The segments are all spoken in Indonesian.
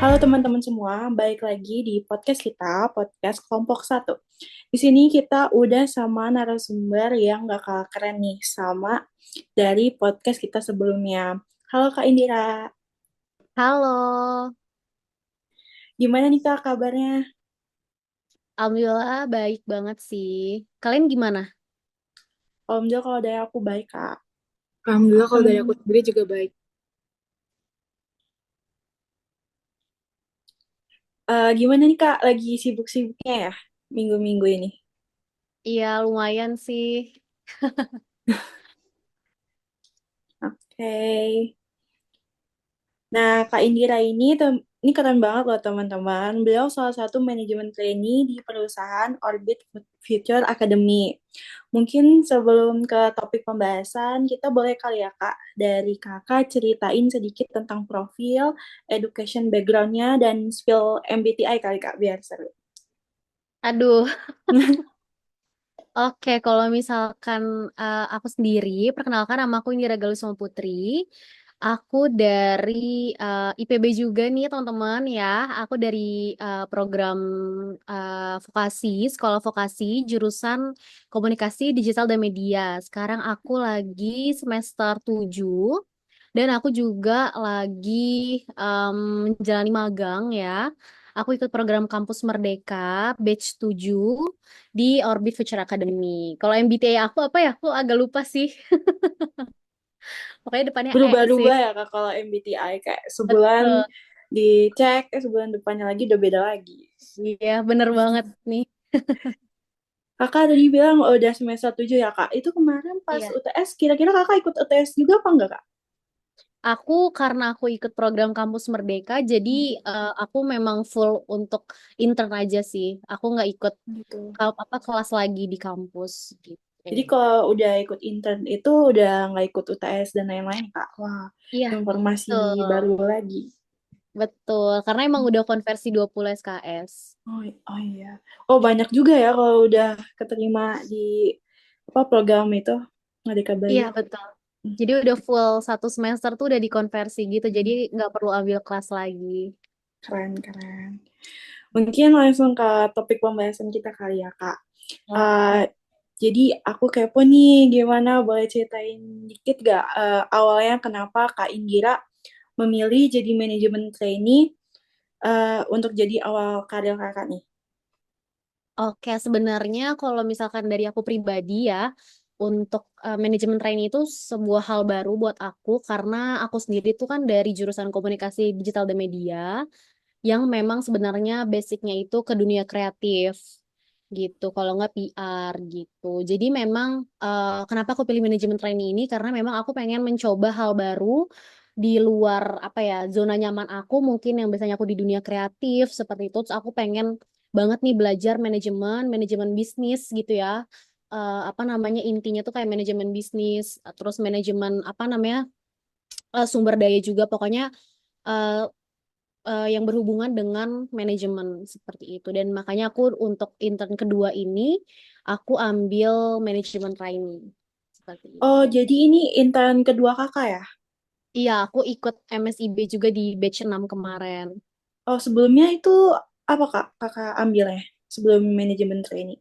Halo teman-teman semua, balik lagi di podcast kita, podcast kelompok satu. Di sini kita udah sama narasumber yang gak kalah keren nih, sama dari podcast kita sebelumnya. Halo Kak Indira, Halo, gimana nih Kak kabarnya? Alhamdulillah baik banget sih. Kalian gimana? Alhamdulillah kalau dari aku baik Kak. Alhamdulillah kalau dari aku Em, sendiri juga baik. Gimana nih Kak, lagi sibuk-sibuknya ya minggu-minggu ini? Iya, lumayan sih. Oke. Nah, Kak Indira ini keren banget loh teman-teman. Beliau salah satu manajemen trainee di perusahaan Orbit Future Academy. Mungkin sebelum ke topik pembahasan, kita boleh kali ya Kak, dari Kakak ceritain sedikit tentang profil, education background-nya, dan spill MBTI kali Kak, biar seru. Aduh, oke. Kalau misalkan aku sendiri, perkenalkan nama aku Indira Galusma Putri. Aku dari IPB juga nih teman-teman ya. Aku dari program vokasi, sekolah vokasi, jurusan komunikasi digital dan media. Sekarang aku lagi semester 7. Dan aku juga lagi em, menjalani magang ya. Aku ikut program Kampus Merdeka batch 7 di Orbit Future Academy. Kalau MBTI aku apa ya? Aku agak lupa sih. Pokoknya depannya E sih. Berubah-ubah ya Kak kalau MBTI, kayak sebulan Betul. dicek, sebulan depannya lagi udah beda lagi. Iya, bener banget nih. Kakak tadi bilang oh, udah semester 7 ya Kak. Itu kemarin pas Iya. UTS, kira-kira Kakak ikut UTS juga apa enggak Kak? Karena aku ikut program Kampus Merdeka, jadi aku memang full untuk intern aja sih. Aku nggak ikut Gitu. apa kelas lagi di kampus gitu. Jadi kalau udah ikut intern itu udah nggak ikut UTS dan lain-lain Kak. Wah, Iya, informasi baru betul. lagi. Betul, karena emang udah konversi 20 SKS. Oh iya. Oh banyak juga ya kalau udah keterima di apa program itu, nggak Iya, dikabarin. betul. Jadi udah full satu semester tuh udah dikonversi gitu, jadi nggak perlu ambil kelas lagi. Keren, keren. Mungkin langsung ke topik pembahasan kita kali ya, Kak. Eh, Oke. jadi aku kepo nih, gimana boleh ceritain dikit gak awalnya kenapa Kak Indira memilih jadi manajemen trainee untuk jadi awal karir Kakak nih? Oke, sebenarnya kalau misalkan dari aku pribadi ya, untuk manajemen training itu sebuah hal baru buat aku karena aku sendiri tuh kan dari jurusan komunikasi digital dan media yang memang sebenarnya basicnya itu ke dunia kreatif gitu, kalau nggak PR gitu. Jadi memang kenapa aku pilih manajemen training ini karena memang aku pengen mencoba hal baru di luar apa ya zona nyaman aku mungkin yang biasanya aku di dunia kreatif seperti itu. Terus aku pengen banget nih belajar manajemen manajemen bisnis gitu ya. Apa namanya intinya tuh kayak manajemen bisnis, terus manajemen apa namanya sumber daya juga pokoknya eh, yang berhubungan dengan manajemen seperti itu. Dan makanya aku untuk intern kedua ini aku ambil manajemen training seperti Oh, itu. jadi ini intern kedua Kakak ya? Iya, aku ikut MSIB juga di batch 6 kemarin. Oh, sebelumnya itu apa Kak Kakak ambilnya sebelum manajemen trainee?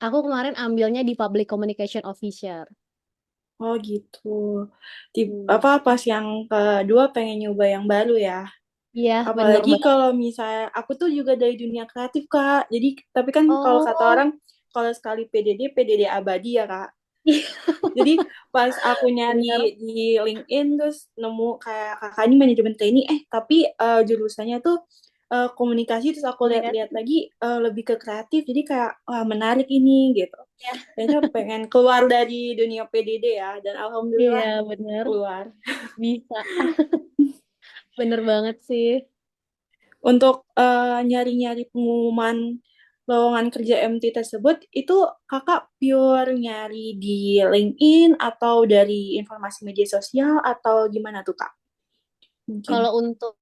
Aku kemarin ambilnya di Public Communication Officer. Oh gitu. Hmm. Apa pas yang kedua pengen nyoba yang baru ya? Iya, bener Apalagi banget. kalau misalnya aku tuh juga dari dunia kreatif Kak. Jadi tapi kan kalau kata Oh, orang kalau sekali PDD abadi ya Kak. Jadi pas aku nyari bener. di LinkedIn terus nemu kayak kakak ini manajemen trainee tapi jurusannya tuh komunikasi, terus aku lihat-lihat Komunikasi. lagi lebih ke kreatif. Jadi kayak wah menarik ini gitu. Ya. Kayaknya pengen keluar dari dunia PDD ya, dan Iya, alhamdulillah bener. keluar. Bisa. Bener banget sih. Untuk nyari-nyari pengumuman lowongan kerja MT tersebut, itu kakak pure nyari di LinkedIn atau dari informasi media sosial atau gimana tuh kak? Mungkin. Kalau untuk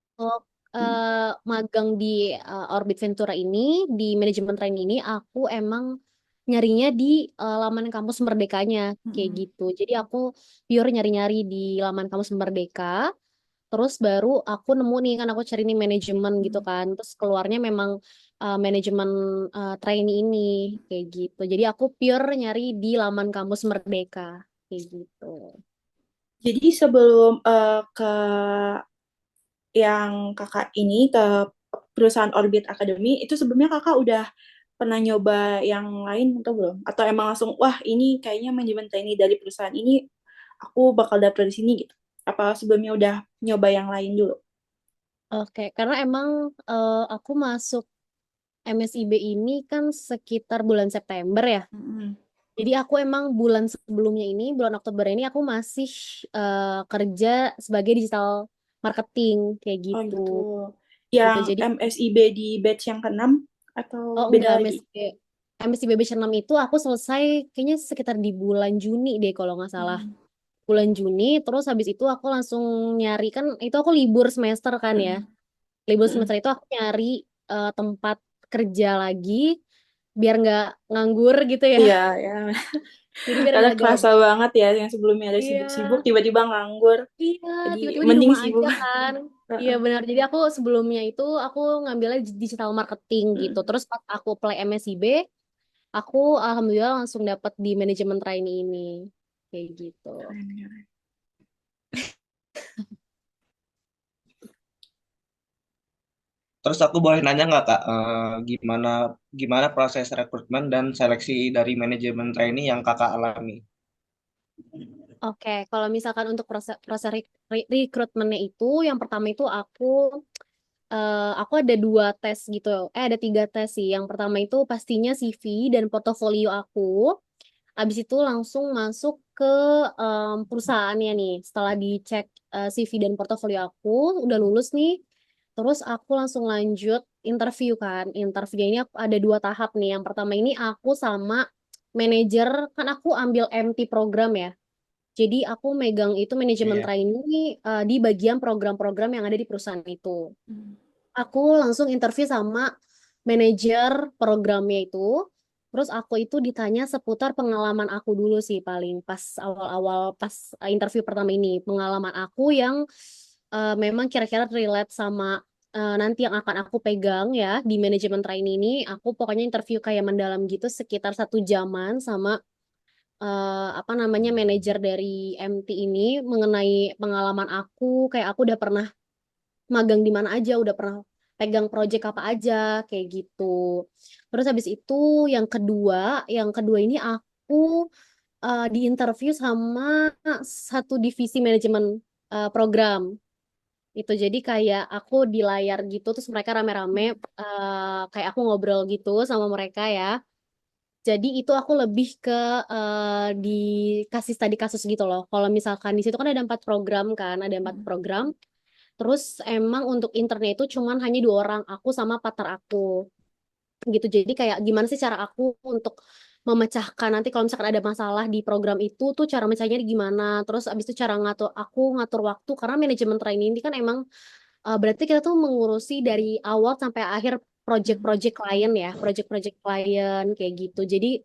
Hmm. magang di Orbit Ventura ini, di manajemen training ini, aku emang nyarinya di laman kampus Merdekanya, kayak Mm-mm. gitu. Jadi aku pure nyari-nyari di laman kampus Merdeka. Terus baru aku nemu nih kan aku cari nih manajemen gitu kan. Terus keluarnya memang manajemen trainee ini kayak gitu. Jadi aku pure nyari di laman kampus Merdeka kayak gitu. Jadi sebelum ke yang kakak ini ke perusahaan Orbit Academy, itu sebelumnya kakak udah pernah nyoba yang lain atau belum? Atau emang langsung, wah ini kayaknya manajemen trainee dari perusahaan ini, aku bakal daftar di sini gitu? Apa sebelumnya udah nyoba yang lain dulu? Oke, karena emang aku masuk MSIB ini kan sekitar bulan September ya. Mm-mm. Jadi aku emang bulan sebelumnya ini, bulan Oktober ini aku masih kerja sebagai digital marketing kayak Oh gitu. gitu. Gitu. Yang Jadi MSIB di batch yang ke-6 atau oh beda enggak, lagi? MSIB batch 6 itu aku selesai kayaknya sekitar di bulan Juni deh kalau nggak salah. Hmm. Bulan Juni, terus habis itu aku langsung nyari kan itu aku libur semester kan ya. Mm-mm. Libur Mm-mm. semester itu aku nyari tempat kerja lagi biar nggak nganggur gitu ya. Iya, ya. Jadi biar Karena nggak kerasa gabut. banget ya yang sebelumnya ada Iya, sibuk-sibuk tiba-tiba nganggur. iya, Jadi tiba-tiba di mending rumah aja sibuk. kan. Iya Heeh. benar. Jadi aku sebelumnya itu aku ngambilnya digital marketing gitu. Mm-mm. Terus pas aku apply MSIB, aku alhamdulillah langsung dapat di manajemen trainee ini. Kayak gitu. Keren, keren. Terus aku boleh nanya nggak Kak, gimana gimana proses rekrutmen dan seleksi dari manajemen trainee yang Kakak alami? Oke, kalau misalkan untuk proses proses rekrutmennya itu, yang pertama itu aku ada dua tes gitu. Ada tiga tes sih. Yang pertama itu pastinya CV dan portofolio aku. Habis itu langsung masuk ke perusahaannya nih. Setelah dicek CV dan portofolio aku, udah lulus nih. Terus aku langsung lanjut interview kan. Interviewnya ini ada dua tahap nih. Yang pertama ini aku sama manajer, kan aku ambil MT program ya. Jadi aku megang itu manajemen Iya. trainee di bagian program-program yang ada di perusahaan itu. Aku langsung interview sama manajer programnya itu. Terus aku itu ditanya seputar pengalaman aku dulu sih paling pas awal-awal pas interview pertama ini. Pengalaman aku yang memang kira-kira relate sama nanti yang akan aku pegang ya di manajemen trainee ini. Aku pokoknya interview kayak mendalam gitu sekitar 1 jaman sama apa namanya manajer dari MT ini mengenai pengalaman aku. Kayak aku udah pernah magang di mana aja, udah pernah pegang project apa aja, kayak gitu. Terus habis itu yang kedua ini aku diinterview sama satu divisi manajemen program. Itu jadi kayak aku di layar gitu, terus mereka rame-rame kayak aku ngobrol gitu sama mereka ya. Jadi itu aku lebih ke dikasih tadi kasus gitu loh. Kalau misalkan di situ kan ada 4 program kan, ada 4 program. Terus emang untuk internnya itu cuman hanya 2 orang, aku sama partner aku. Gitu. Jadi kayak gimana sih cara aku untuk memecahkan nanti kalau misalkan ada masalah di program itu tuh cara mecahnya gimana. Terus abis itu cara ngatur waktu karena manajemen training ini kan emang berarti kita tuh mengurusi dari awal sampai akhir project-project klien ya, project-project klien kayak gitu. Jadi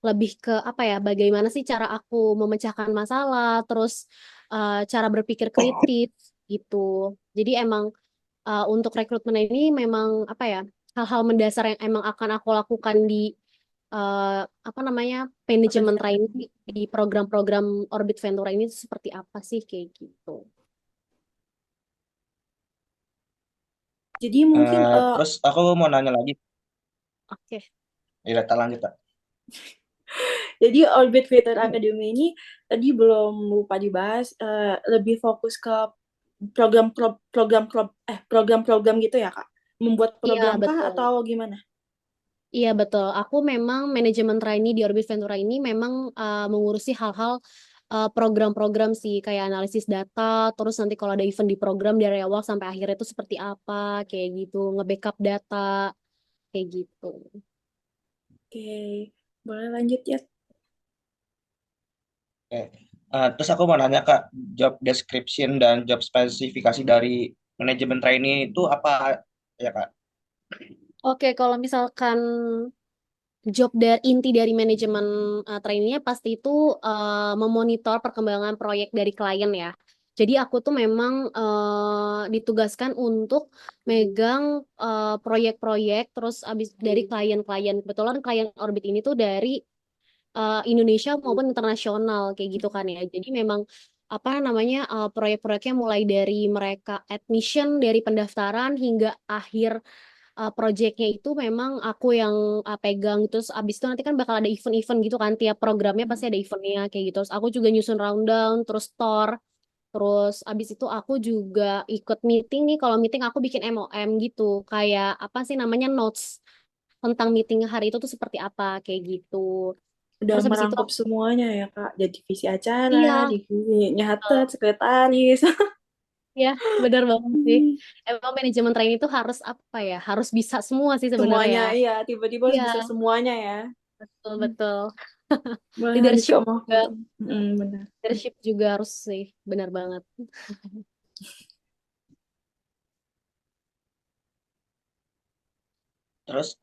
lebih ke apa ya, bagaimana sih cara aku memecahkan masalah, terus cara berpikir kritis gitu. Jadi emang untuk rekrutmen ini memang apa ya, hal-hal mendasar yang emang akan aku lakukan di apa namanya manajemen training di program-program Orbit Ventura ini seperti apa sih kayak gitu. Jadi mungkin Terus aku mau nanya lagi, Oke. ya tak lanjut Kak. jadi Orbit Theater Academy ini tadi belum lupa dibahas, lebih fokus ke program-program gitu ya Kak? Membuat Iya, program kah betul. atau gimana? Iya betul. Aku memang manajemen trainee di Orbit Ventura ini memang mengurusi hal-hal program-program sih kayak analisis data, terus nanti kalau ada event di program dari awal sampai akhirnya itu seperti apa, kayak gitu, nge-backup data, kayak gitu. Oke, boleh lanjut ya. Oke. Terus aku mau nanya Kak, job description dan job spesifikasi dari manajemen trainee itu apa ya Kak? Oke, kalau misalkan job dari inti dari manajemen trainee pasti itu memonitor perkembangan proyek dari klien ya. Jadi aku tuh memang ditugaskan untuk megang proyek-proyek terus abis dari klien-klien. Kebetulan klien Orbit ini tuh dari Indonesia maupun internasional kayak gitu kan ya. Jadi memang apa namanya proyek-proyeknya mulai dari mereka admission dari pendaftaran hingga akhir proyeknya itu memang aku yang pegang. Terus abis itu nanti kan bakal ada event-event gitu kan, tiap programnya pasti ada eventnya kayak gitu. Terus aku juga nyusun rundown terus tour. Terus abis itu aku juga ikut meeting nih. Kalau meeting aku bikin MOM gitu, kayak apa sih namanya, notes tentang meeting hari itu tuh seperti apa kayak gitu. Udah Terus habis itu merangkap semuanya ya Kak, jadi divisi acara, iya, divisi nyatet, sekretaris. ya benar banget sih. Emang manajemen training itu harus apa ya? Harus bisa semua sih sebenarnya Semuanya, ya. iya, tiba-tiba harus Iya, bisa semuanya ya. betul betul. Malahan Leadership juga mau juga, benar. leadership juga harus sih, benar banget. Terus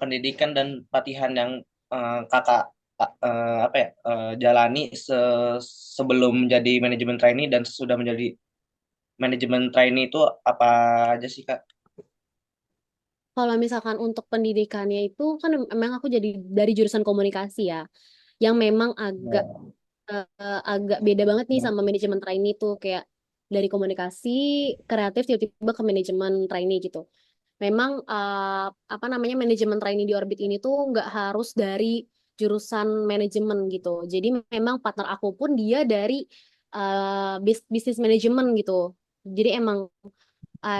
pendidikan dan pelatihan yang kakak apa ya jalani sebelum menjadi manajemen trainee dan sesudah menjadi manajemen trainee itu apa aja sih Kak? Kalau misalkan untuk pendidikannya itu kan memang aku jadi dari jurusan komunikasi ya, yang memang agak beda banget nih sama manajemen trainee itu, kayak dari komunikasi kreatif tiba-tiba ke manajemen trainee gitu. Memang apa namanya, manajemen trainee di Orbit ini tuh nggak harus dari jurusan manajemen gitu. Jadi memang partner aku pun dia dari bisnis manajemen gitu. Jadi emang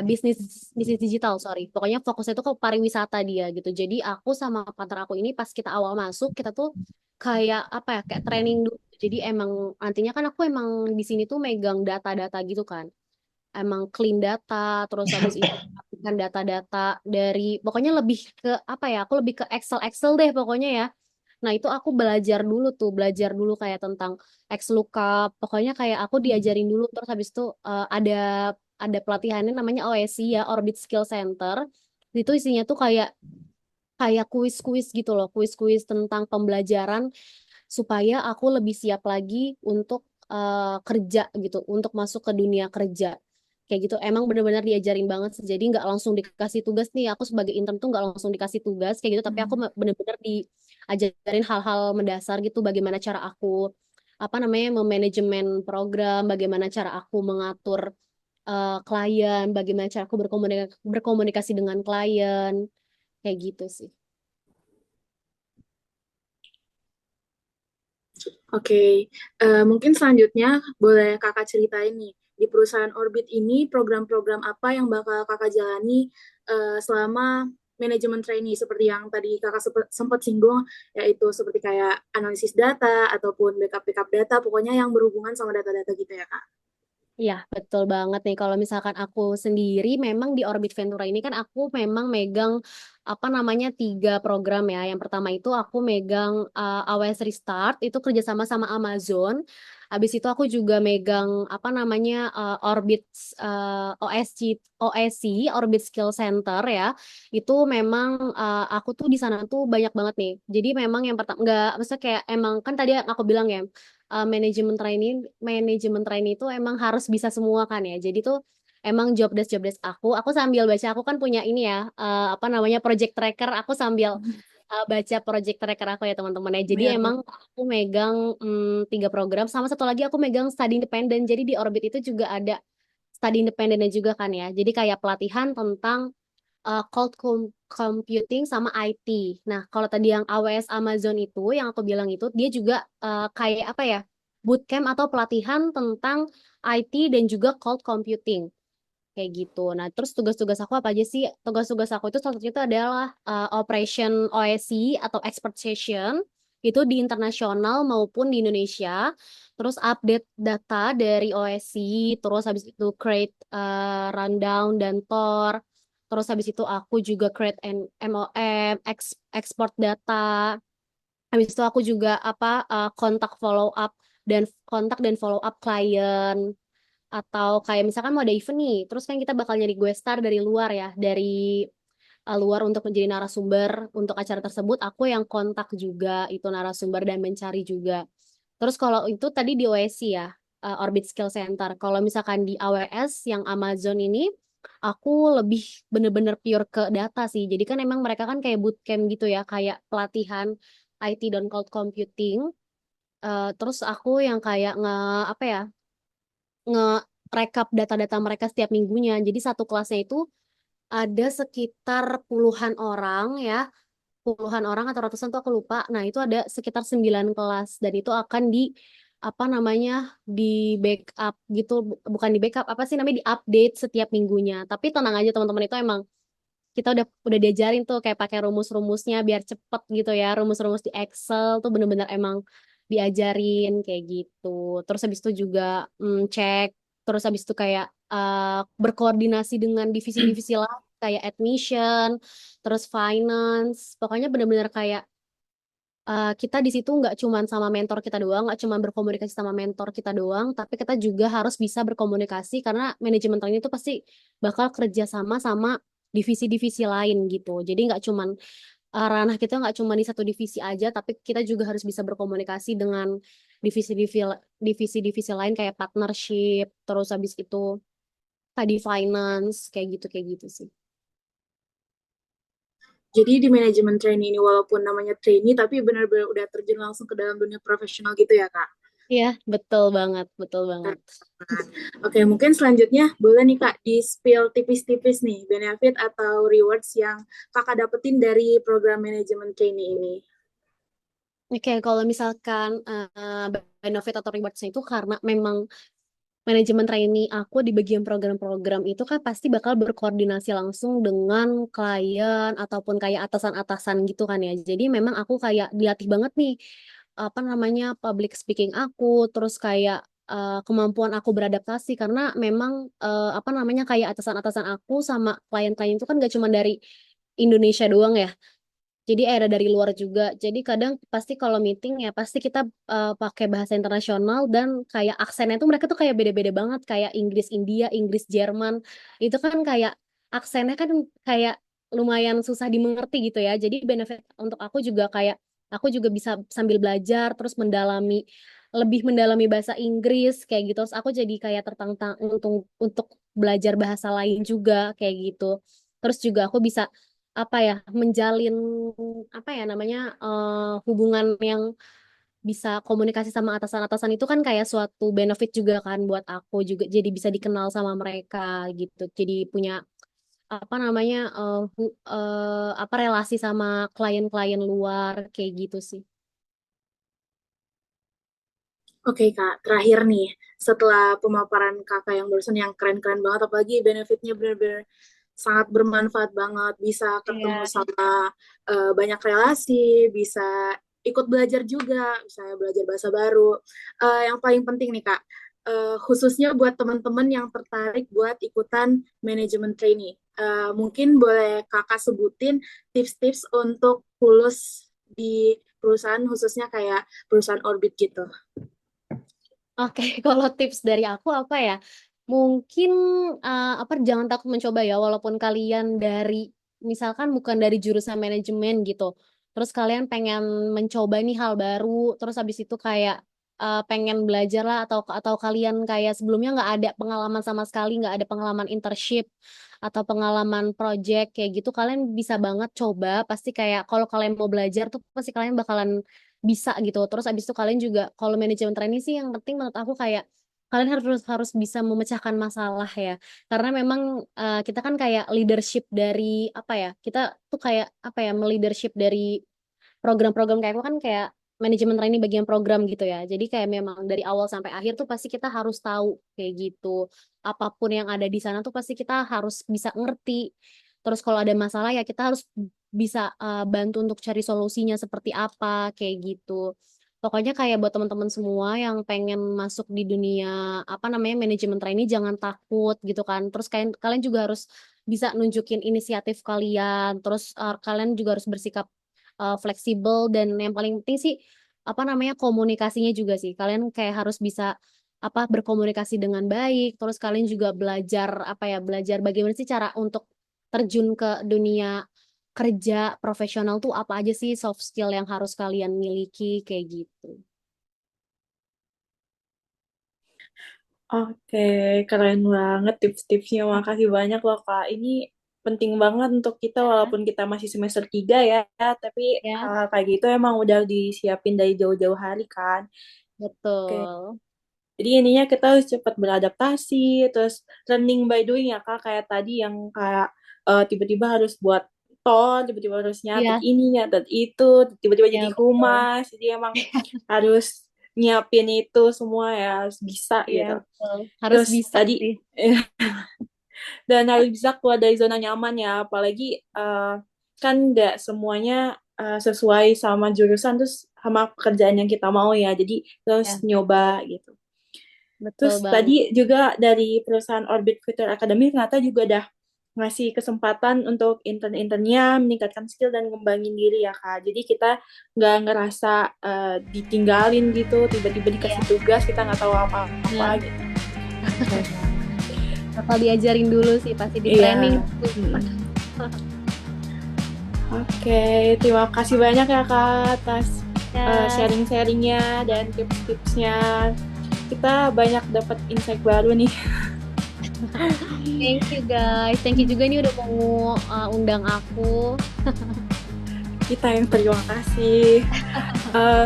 bisnis bisnis digital, sorry. Pokoknya fokusnya tuh ke pariwisata dia gitu. Jadi aku sama partner aku ini pas kita awal masuk kita tuh kayak apa ya, kayak training dulu. Jadi emang nantinya kan aku emang di sini tuh megang data-data gitu kan, emang clean data, terus habis itu kan data-data dari, pokoknya lebih ke apa ya, aku lebih ke Excel deh pokoknya ya. Nah itu aku belajar dulu kayak tentang XLOOKUP, pokoknya kayak aku diajarin dulu. Terus habis itu ada pelatihannya namanya OSC ya, Orbit Skill Center. Itu isinya tuh kayak kayak kuis-kuis gitu loh, kuis-kuis tentang pembelajaran supaya aku lebih siap lagi untuk kerja gitu, untuk masuk ke dunia kerja. Kayak gitu, emang bener-bener diajarin banget sih. Jadi nggak langsung dikasih tugas nih, aku sebagai intern tuh nggak langsung dikasih tugas kayak gitu, tapi aku bener-bener diajarin hal-hal mendasar gitu, bagaimana cara aku apa namanya memanajemen program, bagaimana cara aku mengatur klien, bagaimana cara aku berkomunikasi dengan klien, kayak gitu sih. Oke, mungkin selanjutnya boleh kakak ceritain nih, di perusahaan Orbit ini program-program apa yang bakal kakak jalani selama manajemen trainee, seperti yang tadi kakak sempat singgung, yaitu seperti kayak analisis data ataupun backup-backup data, pokoknya yang berhubungan sama data-data gitu ya kak. Iya, betul banget nih. Kalau misalkan aku sendiri, memang di Orbit Ventura ini kan aku memang megang apa namanya 3 program ya. Yang pertama itu aku megang AWS Restart, itu kerjasama sama Amazon. Habis itu aku juga megang apa namanya Orbit OSC, OSC, Orbit Skill Center ya. Itu memang aku tuh di sana tuh banyak banget nih. Jadi memang yang pertama nggak, maksudnya kayak emang kan tadi yang aku bilang ya, manajemen trainee itu emang harus bisa semua kan ya. Jadi tuh emang job desk aku sambil baca, aku kan punya ini ya apa namanya project tracker, aku sambil baca project tracker aku ya teman-teman ya. Jadi Biar emang aku megang 3 program, sama satu lagi aku megang study independent. Jadi di Orbit itu juga ada study independentnya juga kan ya. Jadi kayak pelatihan tentang computing sama IT. Nah, kalau tadi yang AWS Amazon itu, yang aku bilang itu, dia juga kayak apa ya, bootcamp atau pelatihan tentang IT dan juga cloud computing. Kayak gitu. Nah, terus tugas-tugas aku apa aja sih? Tugas-tugas aku itu salah satunya itu adalah Operation OSC atau Expert Session. Itu di internasional maupun di Indonesia. Terus update data dari OSC. Terus habis itu create rundown dan tour. Terus habis itu aku juga create MOM, export data. Habis itu aku juga apa kontak dan follow up klien, atau kayak misalkan mau ada event nih, terus kan kita bakal nyari gue star dari luar ya, dari luar untuk menjadi narasumber untuk acara tersebut, aku yang kontak juga itu narasumber dan mencari juga. Terus kalau itu tadi di OSC ya, Orbit Skill Center. Kalau misalkan di AWS yang Amazon ini, aku lebih bener-bener pure ke data sih. Jadi kan emang mereka kan kayak bootcamp gitu ya, kayak pelatihan IT dan cloud computing. Terus aku yang kayak apa ya, nge-rekap data-data mereka setiap minggunya. Jadi satu kelasnya itu ada sekitar puluhan orang ya, puluhan orang atau ratusan tuh aku lupa. Nah, itu ada sekitar 9 kelas dan itu akan di apa namanya di backup gitu, bukan di backup, apa sih namanya, di update setiap minggunya. Tapi tenang aja teman-teman, itu emang kita udah diajarin tuh kayak pakai rumus-rumusnya biar cepet gitu ya. Rumus-rumus di Excel tuh bener-bener emang diajarin kayak gitu. Terus habis itu juga cek, terus habis itu kayak berkoordinasi dengan divisi-divisi lain kayak admission, terus finance. Pokoknya bener-bener kayak kita di situ nggak cuman sama mentor kita doang, nggak cuman berkomunikasi sama mentor kita doang, tapi kita juga harus bisa berkomunikasi karena manajemen training itu pasti bakal kerja sama divisi-divisi lain gitu. Jadi nggak cuman ranah kita nggak cuma di satu divisi aja, tapi kita juga harus bisa berkomunikasi dengan divisi-divisi divisi-divisi lain kayak partnership, terus habis itu tadi finance kayak gitu sih. Jadi di manajemen trainee ini walaupun namanya trainee tapi benar-benar udah terjun langsung ke dalam dunia profesional gitu ya Kak. Iya, betul banget, betul banget. Oke, mungkin selanjutnya boleh nih Kak di-spill tipis-tipis nih benefit atau rewards yang Kakak dapetin dari program manajemen trainee ini. Oke, kalau misalkan benefit atau rewards-nya itu karena memang manajemen trainee aku di bagian program-program itu kan pasti bakal berkoordinasi langsung dengan klien ataupun kayak atasan-atasan gitu kan ya. Jadi memang aku kayak dilatih banget nih apa namanya public speaking aku, terus kayak kemampuan aku beradaptasi karena memang apa namanya kayak atasan-atasan aku sama klien-klien itu kan gak cuma dari Indonesia doang ya. Jadi era dari luar juga. Jadi kadang pasti kalau meeting ya pasti kita pakai bahasa internasional dan kayak aksennya tuh mereka tuh kayak beda-beda banget kayak Inggris India, Inggris Jerman. Itu kan kayak aksennya kan kayak lumayan susah dimengerti gitu ya. Jadi benefit untuk aku juga kayak aku juga bisa sambil belajar terus lebih mendalami bahasa Inggris kayak gitu. Terus aku jadi kayak tertantang untuk belajar bahasa lain juga kayak gitu. Terus juga aku bisa apa ya menjalin apa ya namanya hubungan yang bisa komunikasi sama atasan-atasan itu kan kayak suatu benefit juga kan buat aku juga jadi bisa dikenal sama mereka gitu jadi punya apa namanya apa relasi sama klien-klien luar kayak gitu sih. Oke Kak, terakhir nih, setelah pemaparan Kakak yang barusan yang keren-keren banget, apalagi benefitnya benar-benar sangat bermanfaat banget, bisa ketemu Iya. sama banyak relasi, bisa ikut belajar juga, misalnya belajar bahasa baru. Yang paling penting nih Kak, khususnya buat teman-teman yang tertarik buat ikutan manajemen trainee. Mungkin boleh Kakak sebutin tips-tips untuk lulus di perusahaan khususnya kayak perusahaan Orbit gitu. Oke, kalau tips dari aku apa ya? Mungkin apa jangan takut mencoba ya, walaupun kalian dari misalkan bukan dari jurusan manajemen gitu. Terus kalian pengen mencoba nih hal baru, terus habis itu kayak pengen belajar lah atau kalian kayak sebelumnya nggak ada pengalaman sama sekali, nggak ada pengalaman internship atau pengalaman project kayak gitu, kalian bisa banget coba. Pasti kayak kalau kalian mau belajar tuh pasti kalian bakalan bisa gitu. Terus abis itu kalian juga kalau manajemen training sih yang penting menurut aku kayak kalian harus harus bisa memecahkan masalah ya. Karena memang kita kan kayak leadership dari apa ya? Kita tuh kayak apa ya? Leadership dari program-program kayak aku kan kayak manajemen training bagian program gitu ya. Jadi kayak memang dari awal sampai akhir tuh pasti kita harus tahu kayak gitu. Apapun yang ada di sana tuh pasti kita harus bisa ngerti. Terus kalau ada masalah ya kita harus bisa bantu untuk cari solusinya seperti apa kayak gitu. Pokoknya kayak buat teman-teman semua yang pengen masuk di dunia apa namanya manajemen training jangan takut gitu kan. Terus kalian kalian juga harus bisa nunjukin inisiatif kalian. Terus kalian juga harus bersikap fleksibel dan yang paling penting sih apa namanya komunikasinya juga sih. Kalian kayak harus bisa apa berkomunikasi dengan baik. Terus kalian juga belajar apa ya belajar bagaimana sih cara untuk terjun ke dunia kerja profesional tuh apa aja sih soft skill yang harus kalian miliki kayak gitu. Oke, keren banget tips-tipsnya. Makasih banyak loh, Kak. Ini penting banget untuk kita Ya, walaupun kita masih semester 3 ya, tapi ya, hal kayak gitu emang udah disiapin dari jauh-jauh hari kan. Oke. betul. Jadi ininya kita harus cepat beradaptasi, terus learning by doing ya Kak, kayak tadi yang kayak tiba-tiba harus buat tol, tiba-tiba harus nyatet Iya, ini, nyatet itu, tiba-tiba iya jadi betul. humas, jadi emang harus nyiapin itu semua ya, harus bisa Iya gitu. betul. Harus Terus bisa tadi, sih. dan harus bisa keluar dari zona nyaman ya, apalagi kan nggak semuanya sesuai sama jurusan, terus sama pekerjaan yang kita mau ya, jadi terus Ya, nyoba gitu. betul Terus banget. tadi juga dari perusahaan Orbit Future Academy ternyata juga udah ngasih kesempatan untuk intern-internnya meningkatkan skill dan ngembangin diri ya Kak. Jadi kita nggak ngerasa ditinggalin gitu, tiba-tiba dikasih Iya, tugas kita nggak tahu apa-apa benar. gitu. Keren banget. Bakal diajarin dulu sih, pasti di training. Iya. Mm-mm. Oke, terima kasih banyak ya Kak atas Ya, sharing-sharingnya dan tips-tipsnya. Kita banyak dapat insight baru nih. thank you guys. Thank you juga nih udah mau undang aku. Kita yang terima kasih.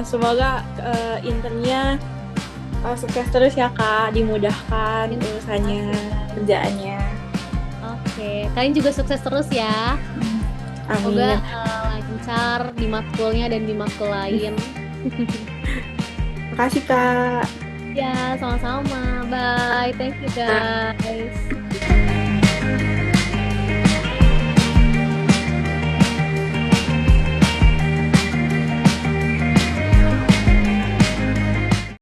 Semoga internnya sukses terus ya Kak, dimudahkan Terima urusannya, kasih guys. kerjaannya. Oke, kalian juga sukses terus ya. Semoga Amin. lancar di matkulnya dan di matkul lain. Makasih Kak. Ya, sama-sama. Bye. Thank you guys.